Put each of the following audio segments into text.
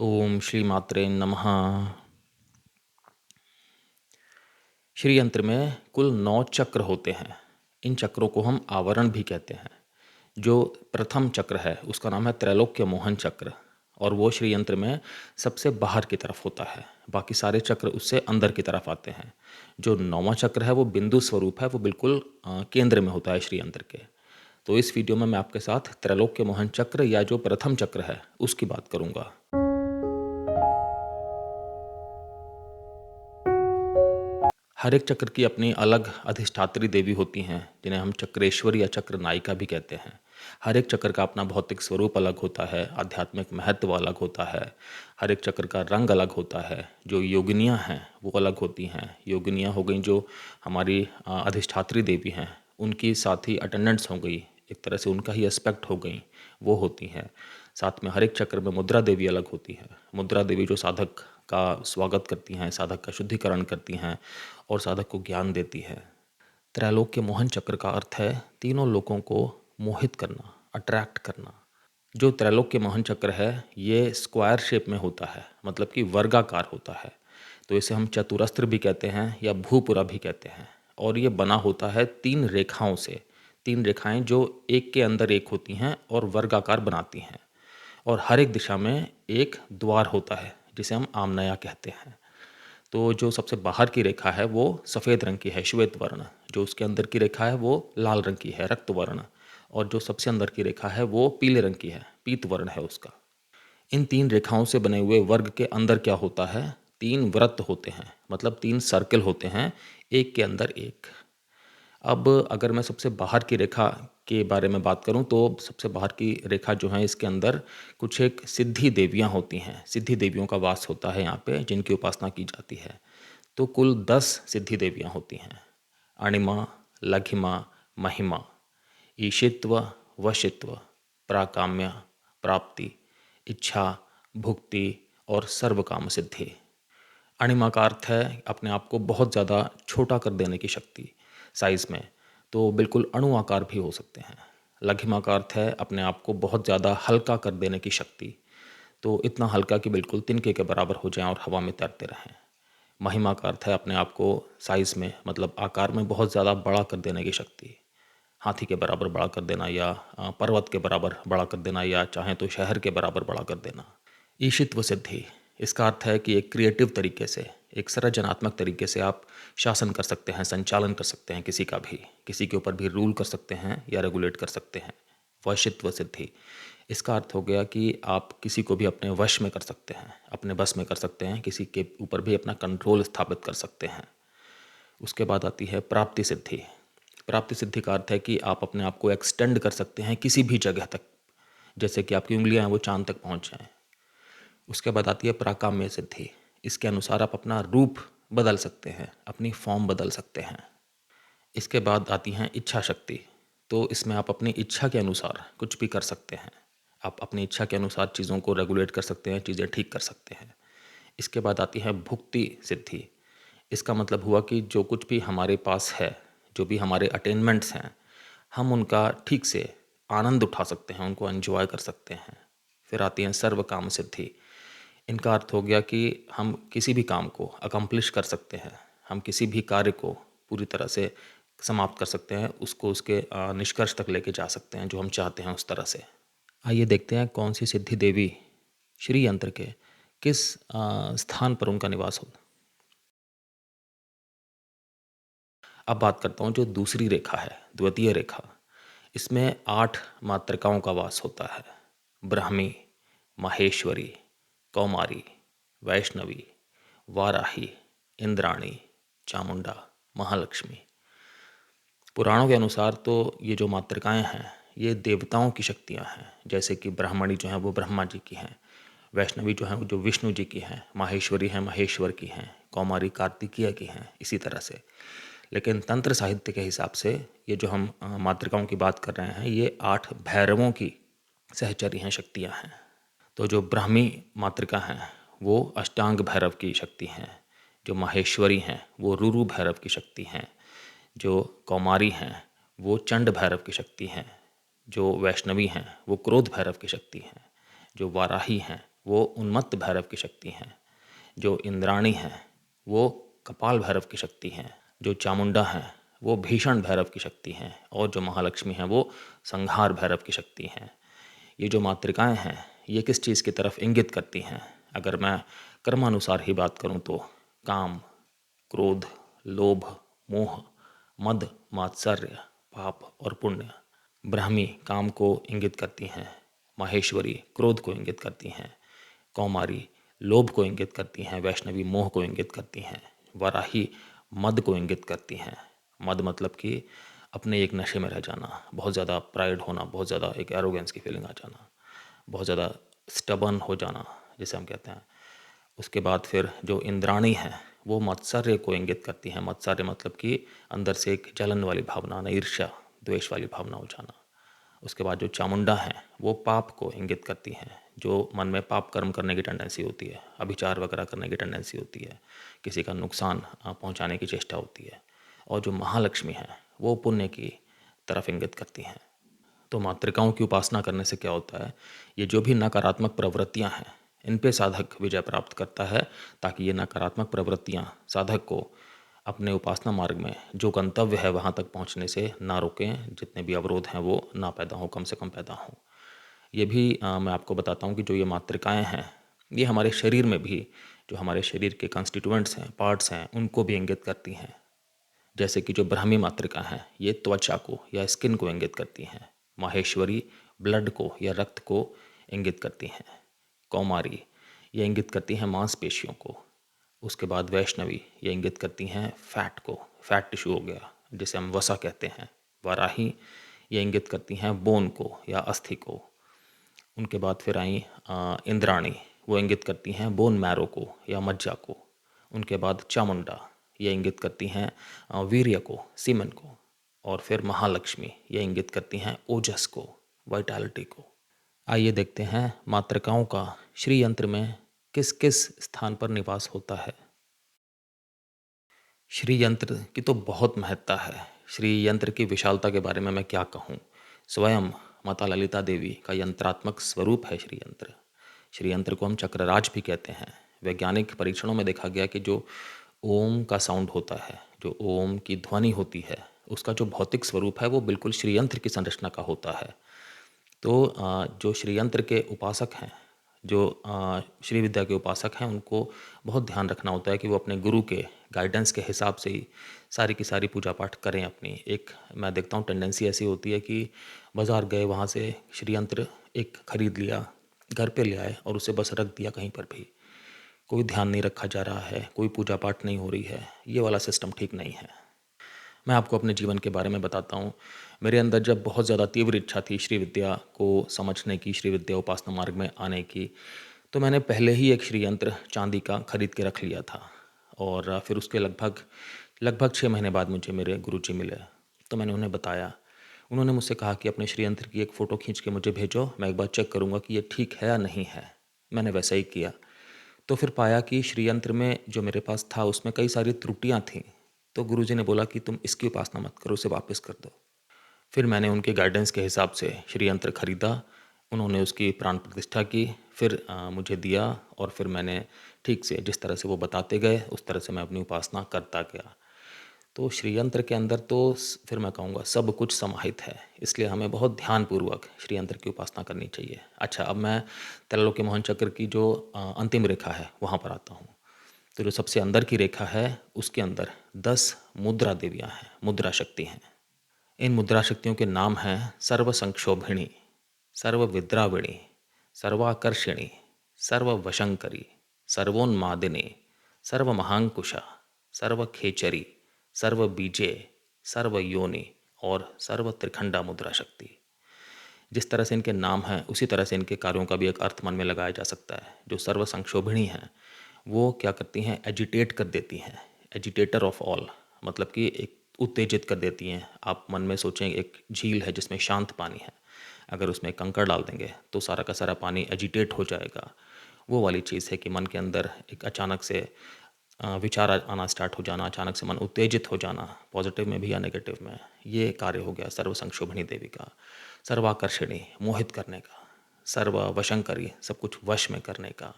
ओम श्री मात्रे नमः। श्री यंत्र में कुल 9 चक्र होते हैं। इन चक्रों को हम आवरण भी कहते हैं। जो प्रथम चक्र है उसका नाम है त्रैलोक्य मोहन चक्र और वो श्री यंत्र में सबसे बाहर की तरफ होता है। बाकी सारे चक्र उससे अंदर की तरफ आते हैं। जो 9वां चक्र है वो बिंदु स्वरूप है, वो बिल्कुल केंद्र में होता है श्री यंत्र के। तो इस वीडियो में मैं आपके साथ त्रैलोक्य मोहन चक्र या जो प्रथम चक्र है उसकी बात करूँगा। हर एक चक्र की अपनी अलग अधिष्ठात्री देवी होती हैं, जिन्हें हम चक्रेश्वर या चक्र नायिका भी कहते हैं। हर एक चक्र का अपना भौतिक स्वरूप अलग होता है, आध्यात्मिक महत्व अलग होता है। हर एक चक्र का रंग अलग होता है। जो योगिनियाँ हैं वो अलग होती हैं। योगिनियाँ हो गई जो हमारी अधिष्ठात्री देवी हैं, उनकी साथ ही अटेंडेंट्स हो गई, एक तरह से उनका ही एस्पेक्ट हो गई, वो होती हैं। साथ में हर एक चक्र में मुद्रा देवी अलग होती है। मुद्रा देवी जो साधक का स्वागत करती हैं, साधक का शुद्धिकरण करती हैं और साधक को ज्ञान देती है। त्रैलोक्य मोहन चक्र का अर्थ है तीनों लोगों को मोहित करना, अट्रैक्ट करना। जो त्रैलोक्य मोहन चक्र है ये स्क्वायर शेप में होता है, मतलब कि वर्गाकार होता है। तो इसे हम चतुरस्त्र भी कहते हैं या भूपुरा भी कहते हैं। और ये बना होता है 3 रेखाओं से। 3 रेखाएं जो एक के अंदर एक होती हैं और वर्गाकार बनाती हैं। और हर एक दिशा में एक द्वार होता है जिसे हम आमनया कहते हैं। तो जो सबसे बाहर की रेखा है वो सफ़ेद रंग की है, श्वेत वर्ण। जो उसके अंदर की रेखा है वो लाल रंग की है, रक्त वर्ण। और जो सबसे अंदर की रेखा है वो पीले रंग की है, पीत वर्ण है उसका। इन 3 रेखाओं से बने हुए वर्ग के अंदर क्या होता है, 3 वृत्त होते हैं, मतलब 3 सर्कल होते हैं, एक के अंदर एक। अब अगर मैं सबसे बाहर की रेखा के बारे में बात करूं तो सबसे बाहर की रेखा जो है इसके अंदर कुछ एक सिद्धि देवियां होती हैं। सिद्धि देवियों का वास होता है यहाँ पे, जिनकी उपासना की जाती है। तो कुल 10 सिद्धि देवियां होती हैं। अणिमा, लघिमा, महिमा, ईशित्व, वशित्व, प्राकाम्य, प्राप्ति, इच्छा, भुक्ति और सर्वकाम सिद्धि। अणिमा का अर्थ है अपने आप को बहुत ज़्यादा छोटा कर देने की शक्ति, साइज़ में। तो बिल्कुल अणु आकार भी हो सकते हैं। लघिमा का अर्थ है अपने आप को बहुत ज़्यादा हल्का कर देने की शक्ति। तो इतना हल्का कि बिल्कुल तिनके के बराबर हो जाएं और हवा में तैरते रहें। महिमा का अर्थ है अपने आप को साइज़ में, मतलब आकार में बहुत ज़्यादा बड़ा कर देने की शक्ति। हाथी के बराबर बड़ा कर देना या पर्वत के बराबर बड़ा कर देना या चाहें तो शहर के बराबर बड़ा कर देना। ईशित्व सिद्धि, इसका अर्थ है कि एक क्रिएटिव तरीके से, एक सृजनात्मक तरीके से आप शासन कर सकते हैं, संचालन कर सकते हैं किसी का भी, किसी के ऊपर भी रूल कर सकते हैं या रेगुलेट कर सकते हैं। वशित्व सिद्धि, इसका अर्थ हो गया कि आप किसी को भी अपने वश में कर सकते हैं, अपने बस में कर सकते हैं, किसी के ऊपर भी अपना कंट्रोल स्थापित कर सकते हैं। उसके बाद आती है प्राप्ति सिद्धि। प्राप्ति सिद्धि का अर्थ है कि आप अपने आप को एक्सटेंड कर सकते हैं किसी भी जगह तक, जैसे कि आपकी उंगलियां हैं वो चांद तक पहुंच जाएं। उसके बाद आती है प्राकाम्य सिद्धि। इसके अनुसार आप अपना रूप बदल सकते हैं, अपनी फॉर्म बदल सकते हैं। इसके बाद आती हैं इच्छा शक्ति। तो इसमें आप अपनी इच्छा के अनुसार कुछ भी कर सकते हैं। आप अपनी इच्छा के अनुसार चीज़ों को रेगुलेट कर सकते हैं, चीज़ें ठीक कर सकते हैं। इसके बाद आती है भुक्ति सिद्धि। इसका मतलब हुआ कि जो कुछ भी हमारे पास है, जो भी हमारे अटेनमेंट्स हैं, हम उनका ठीक से आनंद उठा सकते हैं, उनको एंजॉय कर सकते हैं। फिर आती हैं सर्व काम सिद्धि। इनका अर्थ हो गया कि हम किसी भी काम को अकम्प्लिश कर सकते हैं, हम किसी भी कार्य को पूरी तरह से समाप्त कर सकते हैं, उसको उसके निष्कर्ष तक लेके जा सकते हैं जो हम चाहते हैं उस तरह से। आइए देखते हैं कौन सी सिद्धि देवी श्री यंत्र के किस स्थान पर उनका निवास हो। अब बात करता हूँ जो दूसरी रेखा है, द्वितीय रेखा। इसमें 8 मातृकाओं का वास होता है। ब्राह्मी, माहेश्वरी, कौमारी, वैष्णवी, वाराही, इंद्राणी, चामुंडा, महालक्ष्मी। पुराणों के अनुसार तो ये जो मातृकाएं हैं ये देवताओं की शक्तियां हैं। जैसे कि ब्राह्मणी जो है वो ब्रह्मा जी की हैं, वैष्णवी जो है वो जो विष्णु जी की हैं, माहेश्वरी हैं महेश्वर की हैं, कौमारी कार्तिकीय की हैं, इसी तरह से। लेकिन तंत्र साहित्य के हिसाब से ये जो हम मातृकाओं की बात कर रहे हैं ये 8 भैरवों की सहचरी हैं, शक्तियाँ हैं। तो जो ब्राह्मी मातृका हैं वो अष्टांग भैरव की शक्ति हैं। जो माहेश्वरी हैं वो रुरु भैरव की शक्ति हैं। जो कौमारी हैं वो चंड भैरव की शक्ति हैं। जो वैष्णवी हैं वो क्रोध भैरव की शक्ति हैं। जो वाराही हैं वो उन्मत्त भैरव की शक्ति हैं। जो इंद्राणी हैं वो कपाल भैरव की शक्ति हैं। जो चामुंडा हैं वो भीषण भैरव की शक्ति हैं। और जो महालक्ष्मी हैं वो संहार भैरव की शक्ति हैं। ये जो मातृकाएं हैं ये किस चीज़ की तरफ इंगित करती हैं? अगर मैं कर्मानुसार ही बात करूं तो काम, क्रोध, लोभ, मोह, मद, मात्सर्य, पाप और पुण्य। ब्राह्मी काम को इंगित करती हैं, माहेश्वरी क्रोध को इंगित करती हैं, कौमारी लोभ को इंगित करती हैं, वैष्णवी मोह को इंगित करती हैं, वराही मद को इंगित करती हैं। मद मतलब कि अपने एक नशे में रह जाना, बहुत ज़्यादा प्राइड होना, बहुत ज़्यादा एक एरोगेंस की फीलिंग आ जाना, बहुत ज़्यादा स्टबन हो जाना जिसे हम कहते हैं। उसके बाद फिर जो इंद्राणी है वो मत्सर्य को इंगित करती हैं। मत्सर्य मतलब कि अंदर से एक जलन वाली भावना, ईर्ष्या द्वेष वाली भावना हो जाना। उसके बाद जो चामुंडा है वो पाप को इंगित करती हैं। जो मन में पाप कर्म करने की टेंडेंसी होती है, अभिचार वगैरह करने की टेंडेंसी होती है, किसी का नुकसान पहुंचाने की चेष्टा होती है। और जो महालक्ष्मी है वो पुण्य की तरफ इंगित करती हैं। तो मातृकाओं की उपासना करने से क्या होता है, ये जो भी नकारात्मक प्रवृत्तियां हैं इन पे साधक विजय प्राप्त करता है, ताकि ये नकारात्मक प्रवृत्तियां साधक को अपने उपासना मार्ग में जो गंतव्य है वहाँ तक पहुँचने से ना रोकें, जितने भी अवरोध हैं वो ना पैदा हों, कम से कम पैदा हों। ये भी मैं आपको बताता हूँ कि जो ये मातृकाएँ हैं ये हमारे शरीर में भी, जो हमारे शरीर के कंस्टिट्यूएंट्स हैं, पार्ट्स हैं, उनको भी इंगित करती हैं। जैसे कि जो ब्राह्मी मातृका हैं ये त्वचा को या स्किन को इंगित करती हैं। माहेश्वरी ब्लड को या रक्त को इंगित करती हैं। कौमारी ये इंगित करती हैं मांसपेशियों को। उसके बाद वैष्णवी ये इंगित करती हैं फैट को, फैट टिश्यू हो गया जिसे हम वसा कहते हैं। वाराही ये इंगित करती हैं बोन को या अस्थि को। उनके बाद फिर आई इंद्राणी, वो इंगित करती हैं बोन मैरो को या मज्जा को। उनके बाद चामुंडा ये इंगित करती हैं वीर्य को, सीमन को। और फिर महालक्ष्मी ये इंगित करती हैं ओजस को, वाइटैलिटी को। आइए देखते हैं मातृकाओं का श्री यंत्र में किस किस स्थान पर निवास होता है। श्री यंत्र की तो बहुत महत्ता है। श्री यंत्र की विशालता के बारे में मैं क्या कहूँ। स्वयं माता ललिता देवी का यंत्रात्मक स्वरूप है श्री यंत्र। श्री यंत्र को हम चक्रराज भी कहते हैं। वैज्ञानिक परीक्षणों में देखा गया कि जो ओम का साउंड होता है, जो ओम की ध्वनि होती है, उसका जो भौतिक स्वरूप है वो बिल्कुल श्री यंत्र की संरचना का होता है। तो जो श्री यंत्र के उपासक हैं, जो श्री विद्या के उपासक हैं, उनको बहुत ध्यान रखना होता है कि वो अपने गुरु के गाइडेंस के हिसाब से ही सारी की सारी पूजा पाठ करें अपनी। एक मैं देखता हूँ टेंडेंसी ऐसी होती है कि बाज़ार गए, वहाँ से श्री यंत्र एक खरीद लिया, घर पे ले आए और उसे बस रख दिया कहीं पर भी। कोई ध्यान नहीं रखा जा रहा है, कोई पूजा पाठ नहीं हो रही है। ये वाला सिस्टम ठीक नहीं है। मैं आपको अपने जीवन के बारे में बताता हूँ। मेरे अंदर जब बहुत ज़्यादा तीव्र इच्छा थी श्री विद्या को समझने की, श्री विद्या उपासना मार्ग में आने की, तो मैंने पहले ही एक श्री यंत्र चांदी का खरीद के रख लिया था। और फिर उसके लगभग लगभग 6 महीने बाद मुझे मेरे गुरुजी मिले। तो मैंने उन्हें बताया। उन्होंने मुझसे कहा कि अपने श्री यंत्र की एक फ़ोटो खींच के मुझे भेजो, मैं एक बार चेक करूँगा कि ये ठीक है या नहीं है। मैंने वैसा ही किया। तो फिर पाया कि श्री यंत्र में जो मेरे पास था उसमें कई सारी त्रुटियां थीं। तो गुरुजी ने बोला कि तुम इसकी उपासना मत करो, उसे वापस कर दो। फिर मैंने उनके गाइडेंस के हिसाब से श्री यंत्र खरीदा। उन्होंने उसकी प्राण प्रतिष्ठा की, फिर मुझे दिया। और फिर मैंने ठीक से जिस तरह से वो बताते गए उस तरह से मैं अपनी उपासना करता गया। तो श्री यंत्र के अंदर तो फिर मैं कहूँगा सब कुछ समाहित है, इसलिए हमें बहुत ध्यानपूर्वक श्री यंत्र की उपासना करनी चाहिए। अच्छा, अब मैं त्रैलोक्य मोहन चक्र की जो अंतिम रेखा है वहाँ पर आता हूँ। तो जो सबसे अंदर की रेखा है उसके अंदर 10 मुद्रा देवियाँ हैं, मुद्रा शक्ति हैं। इन मुद्रा शक्तियों के नाम हैं सर्व संक्षोभिणी, सर्व विद्राविणी, सर्वाकर्षिणी, सर्व वशंकरी, सर्वोन्मादिनी, सर्व महांकुशा, सर्व खेचरी, सर्व बीजे, सर्व योनि और सर्व त्रिखंडा मुद्रा शक्ति। जिस तरह से इनके नाम हैं उसी तरह से इनके कार्यों का भी एक अर्थ मन में लगाया जा सकता है। जो सर्व संक्षोभिणी हैं वो क्या करती हैं, एजिटेट कर देती हैं। एजिटेटर ऑफ ऑल मतलब कि एक उत्तेजित कर देती हैं। आप मन में सोचें एक झील है जिसमें शांत पानी है, अगर उसमें कंकड़ डाल देंगे तो सारा का सारा पानी एजिटेट हो जाएगा। वो वाली चीज़ है कि मन के अंदर एक अचानक से विचार आना स्टार्ट हो जाना, अचानक से मन उत्तेजित हो जाना, पॉजिटिव में भी या नेगेटिव में। ये कार्य हो गया सर्व संक्षोभिणी देवी का। सर्वाकर्षिणी मोहित करने का, सर्व वशंकरी, सब कुछ वश में करने का।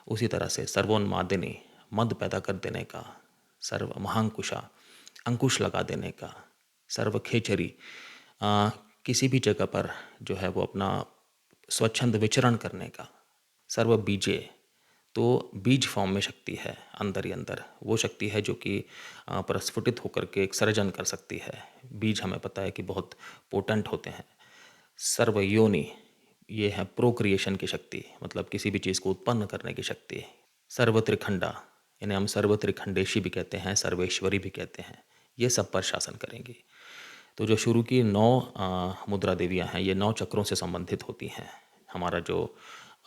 उसी तरह से सर्वोन्मादिनी, मद पैदा कर देने का। सर्व महांकुशा, अंकुश लगा देने का। सर्व खेचरी, किसी भी जगह पर जो है वो अपना स्वच्छंद विचरण करने का। सर्व बीजे, तो बीज फॉर्म में शक्ति है अंदर ही अंदर, वो शक्ति है जो कि प्रस्फुटित होकर के एक सर्जन कर सकती है। बीज हमें पता है कि बहुत पोटेंट होते हैं। सर्व योनि, ये है प्रोक्रिएशन की शक्ति, मतलब किसी भी चीज़ को उत्पन्न करने की शक्ति। सर्व त्रिखंडा, इन्हें हम सर्व त्रिखंडेशी भी कहते हैं, सर्वेश्वरी भी कहते हैं। ये सब पर शासन करेंगी। तो जो शुरू की 9 मुद्रा देवियाँ हैं, ये 9 चक्रों से संबंधित होती हैं। हमारा जो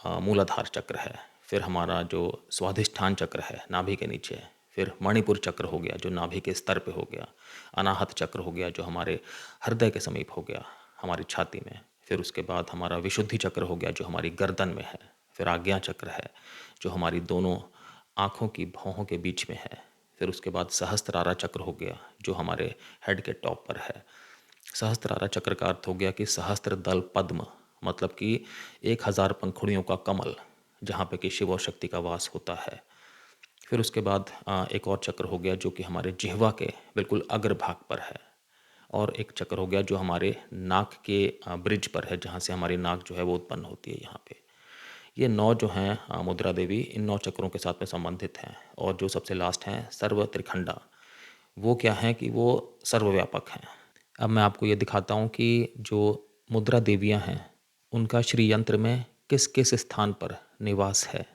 मूलाधार चक्र है, फिर हमारा जो स्वाधिष्ठान चक्र है नाभि के नीचे, फिर मणिपुर चक्र हो गया जो नाभि के स्तर पे हो गया, अनाहत चक्र हो गया जो हमारे हृदय के समीप हो गया, हमारी छाती में, फिर उसके बाद हमारा विशुद्धि चक्र हो गया जो हमारी गर्दन में है, फिर आज्ञा चक्र है जो हमारी दोनों आँखों की भौहों के बीच में है, फिर उसके बाद सहस्त्रारा चक्र हो गया जो हमारे हेड के टॉप पर है। सहस्त्रारा चक्र का अर्थ हो गया कि सहस्त्र दल पद्म, मतलब कि 1000 पंखुड़ियों का कमल, जहाँ पे कि शिव और शक्ति का वास होता है। फिर उसके बाद एक और चक्र हो गया जो कि हमारे जिह्वा के बिल्कुल अग्रभाग पर है, और एक चक्र हो गया जो हमारे नाक के ब्रिज पर है, जहाँ से हमारी नाक जो है वो उत्पन्न होती है यहाँ पे। ये 9 जो हैं मुद्रा देवी, इन 9 चक्रों के साथ में संबंधित हैं। और जो सबसे लास्ट हैं सर्व त्रिखंडा, वो क्या हैं कि वो सर्वव्यापक हैं। अब मैं आपको ये दिखाता हूँ कि जो मुद्रा देवियाँ हैं उनका श्री यंत्र में किस किस स्थान पर निवास है।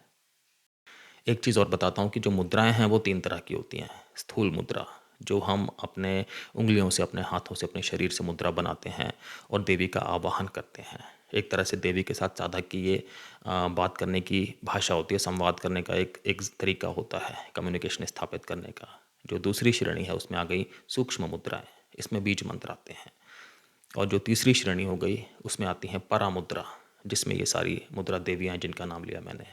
एक चीज़ और बताता हूँ कि जो मुद्राएं हैं वो 3 तरह की होती हैं। स्थूल मुद्रा, जो हम अपने उंगलियों से, अपने हाथों से, अपने शरीर से मुद्रा बनाते हैं और देवी का आवाहन करते हैं। एक तरह से देवी के साथ साधक की ये बात करने की भाषा होती है, संवाद करने का एक एक तरीका होता है, कम्युनिकेशन स्थापित करने का। जो दूसरी श्रेणी है उसमें आ गई सूक्ष्म मुद्राएं, इसमें बीज मंत्र आते हैं। और जो तीसरी श्रेणी हो गई उसमें आती हैं परामुद्रा, जिसमें ये सारी मुद्रा देवियाँ जिनका नाम लिया मैंने।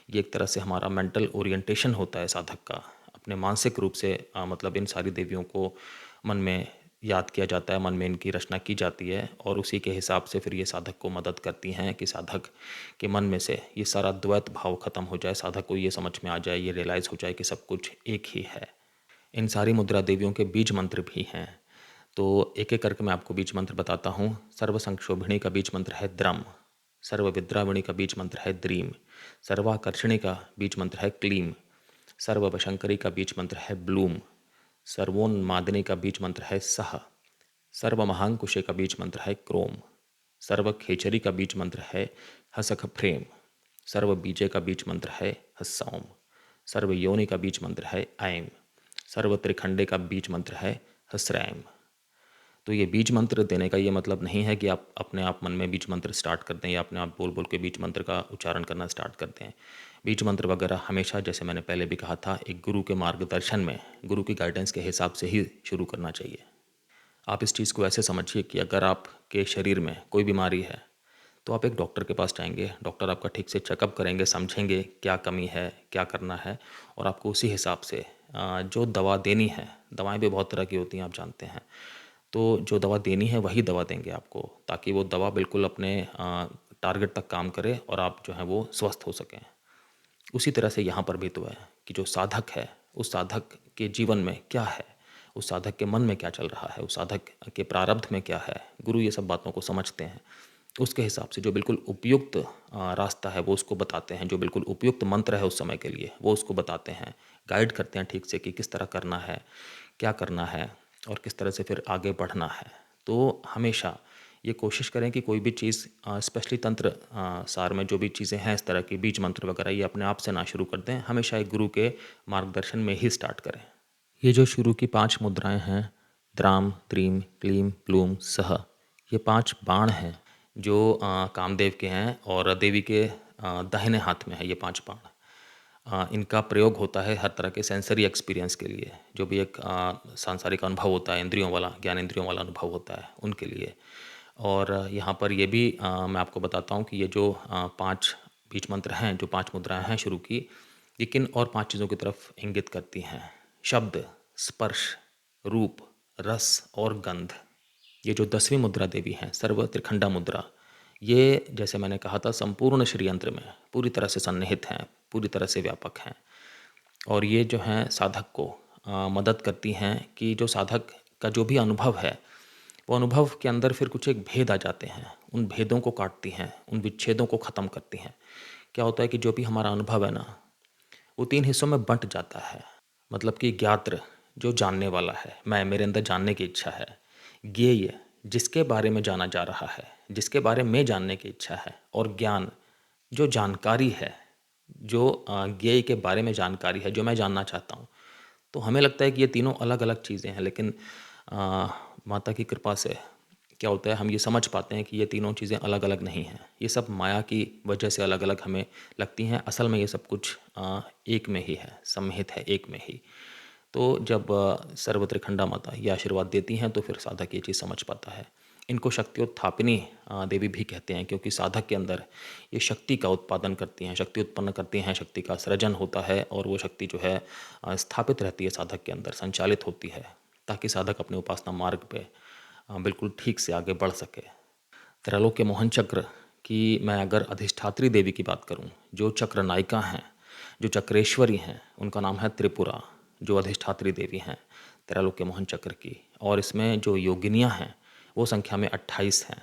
ये एक तरह से हमारा मेंटल ओरिएंटेशन होता है साधक का, अपने मानसिक रूप से मतलब इन सारी देवियों को मन में याद किया जाता है, मन में इनकी रचना की जाती है, और उसी के हिसाब से फिर ये साधक को मदद करती हैं कि साधक के मन में से ये सारा द्वैत भाव खत्म हो जाए, साधक को ये समझ में आ जाए, ये रियलाइज़ हो जाए कि सब कुछ एक ही है। इन सारी मुद्रा देवियों के बीज मंत्र भी हैं, तो एक एक करके मैं आपको बीज मंत्र बताता हूँ। सर्व संक्षोभिणी का बीज मंत्र है द्रम, सर्व विद्राविणी का बीज मंत्र है द्रीम, सर्वाकर्षणी का बीज मंत्र है क्लीम, सर्व वशंकरी का बीज मंत्र है ब्लूम, सर्वोन्मादिनी का बीज मंत्र है सह, सर्व महांकुशे का बीज मंत्र है क्रोम, सर्व खेचरी का बीज मंत्र है हसख फ्रेम, सर्व बीजे का बीज मंत्र है हस्सौम, सर्व योनि का बीज मंत्र है ऐम, सर्व त्रिखंडे का बीज मंत्र है हसरैम। तो ये बीज मंत्र देने का ये मतलब नहीं है कि आप अपने आप मन में बीज मंत्र स्टार्ट कर दें या अपने आप बोल बोल के बीज मंत्र का उच्चारण करना स्टार्ट कर दें। बीज मंत्र वगैरह हमेशा, जैसे मैंने पहले भी कहा था, एक गुरु के मार्गदर्शन में, गुरु की गाइडेंस के हिसाब से ही शुरू करना चाहिए। आप इस चीज़ को ऐसे समझिए कि अगर आपके शरीर में कोई बीमारी है तो आप एक डॉक्टर के पास जाएंगे, डॉक्टर आपका ठीक से चेकअप करेंगे, समझेंगे क्या कमी है, क्या करना है, और आपको उसी हिसाब से जो दवा देनी है, दवाएं भी बहुत तरह की होती हैं आप जानते हैं, तो जो दवा देनी है वही दवा देंगे आपको, ताकि वो दवा बिल्कुल अपने टारगेट तक काम करे और आप जो है वो स्वस्थ हो सकें। उसी तरह से यहाँ पर भी तो है कि जो साधक है, उस साधक के जीवन में क्या है, उस साधक के मन में क्या चल रहा है, उस साधक के प्रारब्ध में क्या है, गुरु ये सब बातों को समझते हैं। उसके हिसाब से जो बिल्कुल उपयुक्त रास्ता है वो उसको बताते हैं, जो बिल्कुल उपयुक्त मंत्र है उस समय के लिए वो उसको बताते हैं, गाइड करते हैं ठीक से कि किस तरह करना है, क्या करना है, और किस तरह से फिर आगे बढ़ना है। तो हमेशा ये कोशिश करें कि कोई भी चीज़, स्पेशली तंत्र सार में जो भी चीज़ें हैं इस तरह की बीज मंत्र वगैरह, ये अपने आप से ना शुरू कर दें, हमेशा एक गुरु के मार्गदर्शन में ही स्टार्ट करें। ये जो शुरू की 5 मुद्राएं हैं, द्राम, द्रीम, क्लीम, प्लूम, सह, ये 5 बाण हैं जो कामदेव के हैं, और देवी के दाहिने हाथ में है ये 5 बाण। इनका प्रयोग होता है हर तरह के सेंसरी एक्सपीरियंस के लिए, जो भी एक सांसारिक अनुभव होता है, इंद्रियों वाला, ज्ञान इंद्रियों वाला अनुभव होता है उनके लिए। और यहाँ पर ये भी मैं आपको बताता हूँ कि ये जो 5 बीज मंत्र हैं, जो 5 मुद्राएं हैं शुरू की, ये किन और 5 चीज़ों की तरफ इंगित करती हैं। शब्द, स्पर्श, रूप, रस और गंध। ये जो 10वीं मुद्रा देवी हैं, सर्व त्रिखंडा मुद्रा, ये जैसे मैंने कहा था संपूर्ण श्री यंत्र में पूरी तरह से सन्निहित हैं, पूरी तरह से व्यापक हैं। और ये जो हैं साधक को मदद करती हैं कि जो साधक का जो भी अनुभव है, वो अनुभव के अंदर फिर कुछ एक भेद आ जाते हैं, उन भेदों को काटती हैं, उन विच्छेदों को ख़त्म करती हैं। क्या होता है कि जो भी हमारा अनुभव है ना, वो 3 हिस्सों में बँट जाता है। मतलब कि ज्ञात्र जो जानने वाला है, मैं मेरे अंदर जानने की इच्छा है। ज्ञेय जिसके बारे में जाना जा रहा है, जिसके बारे में जानने की इच्छा है। और ज्ञान जो जानकारी है, जो ज्ञेय के बारे में जानकारी है, जो मैं जानना चाहता हूँ। तो हमें लगता है कि ये तीनों अलग-अलग चीज़ें हैं, लेकिन माता की कृपा से क्या होता है, हम ये समझ पाते हैं कि ये तीनों चीज़ें अलग-अलग नहीं हैं। ये सब माया की वजह से अलग-अलग हमें लगती हैं। असल में ये सब कुछ एक में ही है, सम्मिलित है एक में ही। तो जब सर्वत्रिखंडा माता ये आशीर्वाद देती हैं तो फिर साधक ये चीज़ समझ पाता है। इनको शक्त्योत्थापिनी देवी भी कहते हैं, क्योंकि साधक के अंदर ये शक्ति का उत्पादन करती हैं, शक्ति उत्पन्न करती हैं, शक्ति का सृजन होता है और वो शक्ति जो है स्थापित रहती है साधक के अंदर, संचालित होती है, ताकि साधक अपने उपासना मार्ग पे बिल्कुल ठीक से आगे बढ़ सके। त्रैलोक्य मोहन चक्र की मैं अगर अधिष्ठात्री देवी की बात करूं, जो चक्र नायिका हैं, जो चक्रेश्वरी हैं, उनका नाम है त्रिपुरा, जो अधिष्ठात्री देवी हैं त्रैलोक्य मोहन चक्र की। और इसमें जो योगिनियां हैं वो संख्या में 28 हैं।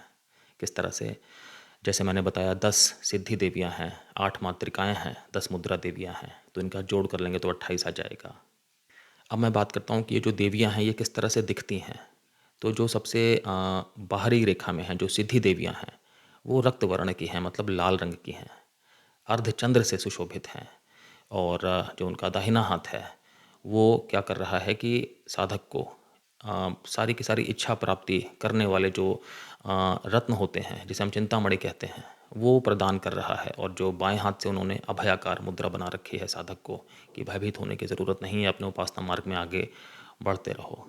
किस तरह से, जैसे मैंने बताया 10 सिद्धि देवियां हैं, 8 मातृकाएँ हैं, 10 मुद्रा देवियां हैं, तो इनका जोड़ कर लेंगे तो 28 आ जाएगा। अब मैं बात करता हूँ कि ये जो देवियाँ हैं ये किस तरह से दिखती हैं। तो जो सबसे बाहरी रेखा में हैं, जो सिद्धि देवियाँ हैं, वो रक्त वर्ण की हैं, मतलब लाल रंग की हैं, अर्धचंद्र से सुशोभित हैं। और जो उनका दाहिना हाथ है वो क्या कर रहा है कि साधक को सारी की सारी इच्छा प्राप्ति करने वाले जो रत्न होते हैं, जिसे हम चिंतामणि कहते हैं, वो प्रदान कर रहा है। और जो बाएं हाथ से उन्होंने अभयाकार मुद्रा बना रखी है साधक को, कि भयभीत होने की ज़रूरत नहीं है, अपने उपासना मार्ग में आगे बढ़ते रहो।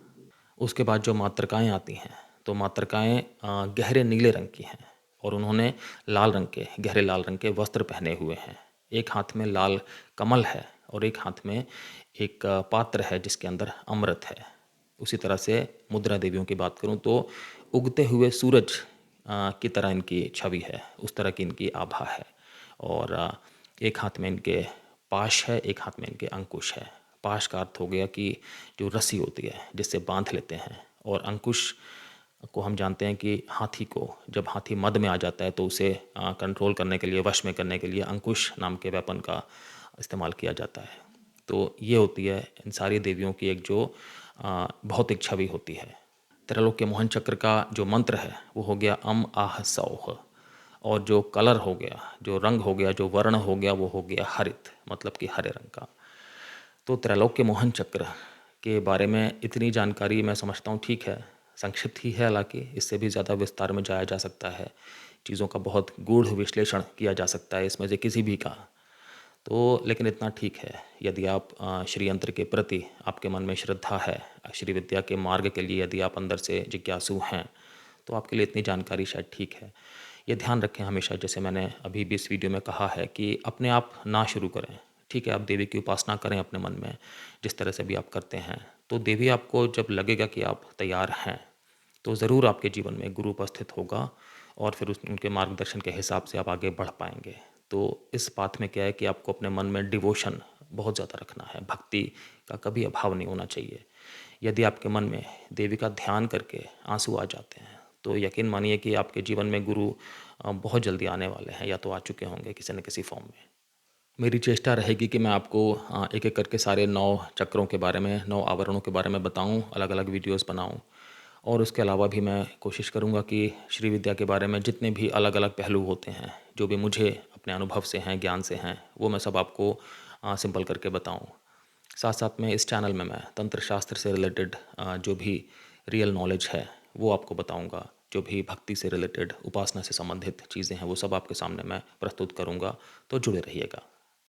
उसके बाद जो मातृकाएँ आती हैं, तो मातृकाएँ गहरे नीले रंग की हैं और उन्होंने लाल रंग के, गहरे लाल रंग के वस्त्र पहने हुए हैं। एक हाथ में लाल कमल है और एक हाथ में एक पात्र है जिसके अंदर अमृत है। उसी तरह से मुद्रा देवियों की बात करूं तो उगते हुए सूरज की तरह इनकी छवि है, उस तरह की इनकी आभा है। और एक हाथ में इनके पाश है, एक हाथ में इनके अंकुश है। पाश का अर्थ हो गया कि जो रस्सी होती है जिससे बांध लेते हैं, और अंकुश को हम जानते हैं कि हाथी को, जब हाथी मद में आ जाता है तो उसे कंट्रोल करने के लिए, वश में करने के लिए अंकुश नाम के वेपन का इस्तेमाल किया जाता है। तो ये होती है इन सारी देवियों की एक जो भौतिक छवि होती है। त्रैलोक्य मोहन चक्र का जो मंत्र है वो हो गया अम आह सौह। और जो कलर हो गया, जो रंग हो गया, जो वर्ण हो गया, वो हो गया हरित, मतलब कि हरे रंग का। तो त्रैलोक्य मोहन चक्र के बारे में इतनी जानकारी मैं समझता हूँ ठीक है, संक्षिप्त ही है, हालांकि इससे भी ज़्यादा विस्तार में जाया जा सकता है, चीज़ों का बहुत गूढ़ विश्लेषण किया जा सकता है इसमें से किसी भी का। तो लेकिन इतना ठीक है, यदि आप श्री यंत्र के प्रति आपके मन में श्रद्धा है, श्री विद्या के मार्ग के लिए यदि आप अंदर से जिज्ञासु हैं, तो आपके लिए इतनी जानकारी शायद ठीक है। ये ध्यान रखें हमेशा, जैसे मैंने अभी भी इस वीडियो में कहा है, कि अपने आप ना शुरू करें। ठीक है, आप देवी की उपासना करें अपने मन में, जिस तरह से भी आप करते हैं। तो देवी आपको जब लगेगा कि आप तैयार हैं, तो ज़रूर आपके जीवन में गुरु उपस्थित होगा और फिर उनके मार्गदर्शन के हिसाब से आप आगे बढ़ पाएंगे। तो इस बात में क्या है कि आपको अपने मन में डिवोशन बहुत ज़्यादा रखना है, भक्ति का कभी अभाव नहीं होना चाहिए। यदि आपके मन में देवी का ध्यान करके आंसू आ जाते हैं, तो यकीन मानिए कि आपके जीवन में गुरु बहुत जल्दी आने वाले हैं, या तो आ चुके होंगे किसी न किसी फॉर्म में। मेरी चेष्टा रहेगी कि मैं आपको एक एक करके सारे 9 चक्रों के बारे में, 9 आवरणों के बारे में बताऊं, अलग अलग वीडियोस बनाऊं। और उसके अलावा भी मैं कोशिश करूंगा कि श्री विद्या के बारे में जितने भी अलग अलग पहलू होते हैं, जो भी मुझे अपने अनुभव से हैं, ज्ञान से हैं, वो मैं सब आपको सिंपल करके बताऊं। साथ साथ में इस चैनल में मैं तंत्र शास्त्र से रिलेटेड जो भी रियल नॉलेज है वो आपको बताऊंगा। जो भी भक्ति से रिलेटेड, उपासना से संबंधित चीज़ें हैं, वो सब आपके सामने मैं प्रस्तुत करूंगा। तो जुड़े रहिएगा।